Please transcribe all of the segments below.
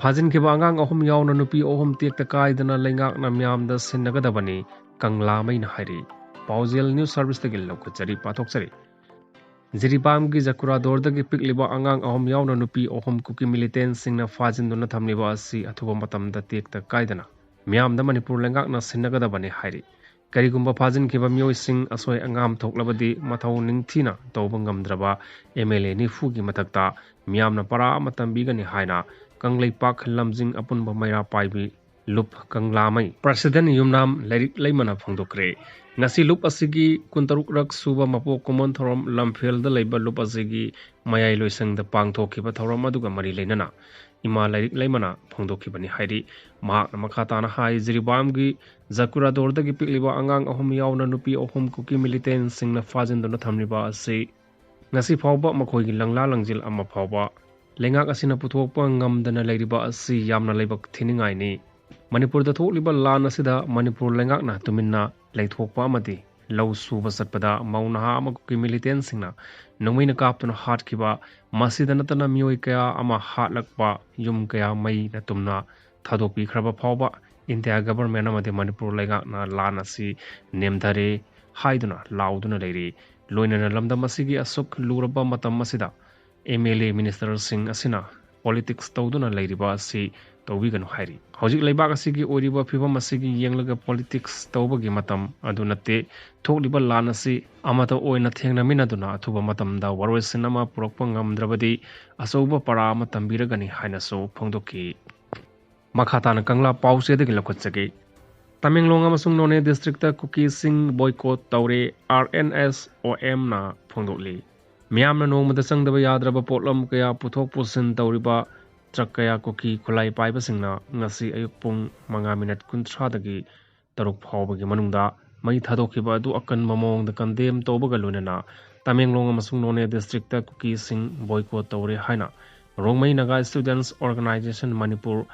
ꯐꯥꯖꯤꯟꯈꯤꯕ ꯑꯉꯥꯡ ꯑꯍꯨꯝ ꯌꯥꯎꯅ ꯅꯨꯄꯤ ꯑꯍꯨꯝ ꯇꯦꯛꯇ ꯀꯥꯏꯗꯅ ꯂꯩꯉꯥꯛꯅ ꯃꯤꯌꯥꯝꯗ ꯁꯤꯟꯅꯒꯗꯕꯅꯤ ꯀꯪꯂꯥꯃꯩꯅ ꯍꯥꯏꯔꯤ ꯄꯥꯎꯖꯦꯜ ꯅ꯭ꯌꯨꯁ ꯁꯔꯚꯤꯁꯇꯒꯤ ꯂꯧꯈꯠꯆꯔꯤ ꯄꯥꯊꯣꯛꯆꯔꯤ ꯖꯤꯔꯤꯕꯥꯝꯒꯤ ꯖꯀꯨꯔꯥꯗꯣꯔꯗꯒꯤ ꯄꯤꯛꯂꯤꯕ ꯑꯉꯥꯡ ꯑꯍꯨꯝ ꯌꯥꯎꯅ ꯅꯨꯄꯤ ꯑꯍꯨꯝ ꯀꯨꯀꯤ ꯃꯤꯂꯤꯇꯦꯟꯁꯤꯡꯅ ꯐꯥꯖꯤꯟꯗꯨꯅ ꯊꯝꯂꯤꯕ ꯑꯁꯤ ꯑꯊꯨꯕ ꯃꯇꯝꯗ ꯇꯦꯛꯇ ꯀꯥꯏꯗꯅ ꯃꯤꯌꯥꯝꯗ ꯃꯅꯤꯄꯨꯔ ꯂꯩꯉꯥꯛꯅ ꯁꯤꯟꯅꯒꯗꯕꯅꯤ ꯍꯥꯏꯔꯤ ꯀꯔꯤꯒꯨꯝꯕ ꯐꯥꯖꯤꯟꯈꯤꯕ ꯃꯤꯑꯣꯏꯁꯤꯡ ꯑꯁꯣꯏ ꯑꯉꯥꯝ ꯊꯣꯛꯂꯕꯗꯤ ꯃꯊꯧ ꯅꯤꯡꯊꯤꯅ ꯇꯧꯕ ꯉꯝꯗ꯭ꯔꯕ MLA 90ꯒꯤ ꯃꯊꯛꯇ ꯃꯤꯌꯥꯝꯅ ꯄꯔꯥ ꯑꯃ ꯇꯝꯕꯤꯒꯅꯤ ꯍꯥꯏꯅ ꯀꯪꯂꯩꯄꯥꯛ ꯂꯝꯖꯤꯡ ꯑꯄꯨꯟꯕ ꯃꯩꯔꯥ ꯄꯥꯏꯕꯤ ꯂꯨꯞ ꯀꯪꯂꯥꯃꯩ ꯄ꯭ꯔꯁꯤꯗꯦꯟ ꯌꯨꯝꯅꯥꯝ ꯂꯩꯔꯤꯛ ꯂꯩꯃꯅ ꯐꯣꯡꯗꯣꯛꯈ꯭ꯔꯦ ngasi lup asigi 26rak suba mapo common thorom lamphel da leiba lup asigi mayai loisang da pangthokhiba thorom aduga mari leinana ima lairik leimana phongdokhibani hairi mahak namakata na hai jiribam gi zakurador da gi pikliba angang ahum yauna nupi ahum kuki militant singna fajin dona thamliba ase ngasi phawba makhoi gi langla langjil ama phawba lengak asina puthokpa ngamdana leiriba asi yamna leibak thiningai ni Manipur da thokliba lan asida Manipur lengakna tuminna leithokpa amadi lau suba satpada maunaha amakuki militant singna nongmaina kaptuna hatkhiba masida natana mioi kaya ama hatlakpa yum kaya mai na tumna thadopi khraba phawba India government amadi Manipur lengakna lan asi nemdare haiduna lauduna leiri loinana lamdam asigi asuk luraba matam asida MLA minister sing asina politics tawduna leiriba asi tawbiganu hairi hojik leibak asigi oriba phibam asigi yenglaga politics tawbagi matam adu natte thokliba lan asi amata oina thengna minaduna athuba matamda waroi sinama purokpa ngamdrabadi asauba para ama tambiragani hainaso phongdoki makhatana kangla pause dagi lokhotchage Tamenglong amasung None district kuki sing boycott tawre RNSOM na phongdokli miyamna nongmada sangdaba yadraba potlam kaya puthok pusin tawriba truck kaya kuki khulai paiba singna ngasi ayuk pung 5 minute 30 dagi taruk phawbagi manungda mai thadokhiba adu akan mamong da kandem tawbaga loinana Tamenglong amasung None district kuki sing boycott tawre haina Rongmai Naga Students Organization Manipur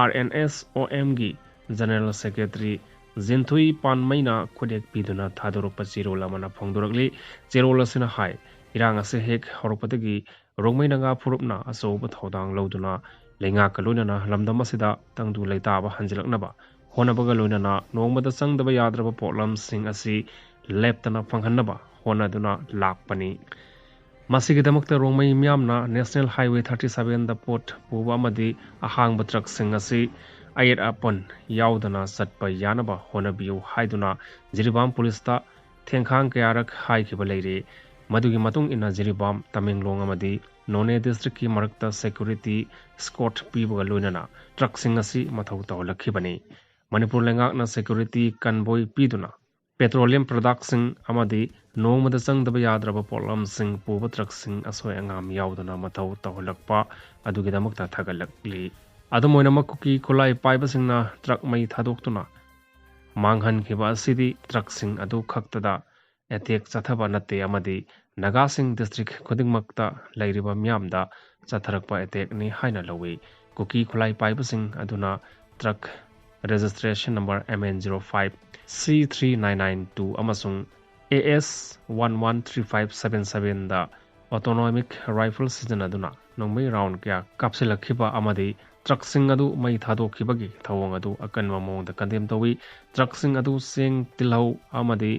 RNSOM gi General Secretary Zinthui Panmaina Khodek Piduna Thadorokpa Chirola mana phongdorakli Chirola sina hai irang ase hek horopatagi Rongmai Naga Phurupna asoba thodang loduna lenga kalonana lamdam asida tangdu leitaba hanjilaknaba honabaga loinana nongmada sangdaba yadraba potlam sing asi leptana phanghanaba honaduna lakpani Masigidamakta Rongmai miyamna National Highway 37 da pot puba amadi ahangba truck sing asi ayet apon yaudana satpa yanaba honabiu haiduna Jiribam police ta thengkhang kayarak haikhiba leire madugi matung ina Jiribam Tamenglong amadi None district ki marakta security escort pibuga loinana truck sing asi mathau tawlakhibani Manipur lengakna security convoy piduna petroleum products sing amadi nongmada sangdaba yadraba potlam sing puba truck sing asoi angam yaudana mathau tawlakpa adugidamakta thagalakli Adumoina makuki khulai paiba singna truck mai thadoktuna manghan khiba asidi truck sing adu khaktada attack chathaba natte amadi Naga Singh district khudingmakta leiriba miyamda chatharakpa attack ni haina lawi kuki khulai paiba sing aduna truck registration number MN05 C3992 amasung AS 113577 da autonomic rifle season aduna nongmai round kya kapsilakhiba amadi truck sing adu mai thadokhibagi thawong adu akanwa mongda kandem tawi truck sing adu sing tilhau amadi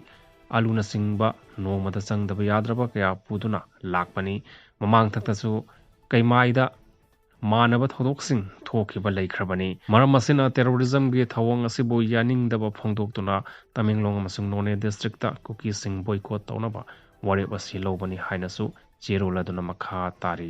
aluna singba nongmada sangdaba yadraba kaya puduna lakpani mamang thaktasu kaimaida manaba thodok-sing thokhiba leikhrabani maram asina terrorism gi thawong asibu yaningdaba phongdoktuna Tamenglong amasung None district ta kuki sing boycott tawnaba warep asi lobani hainasu cheroladuna makha tari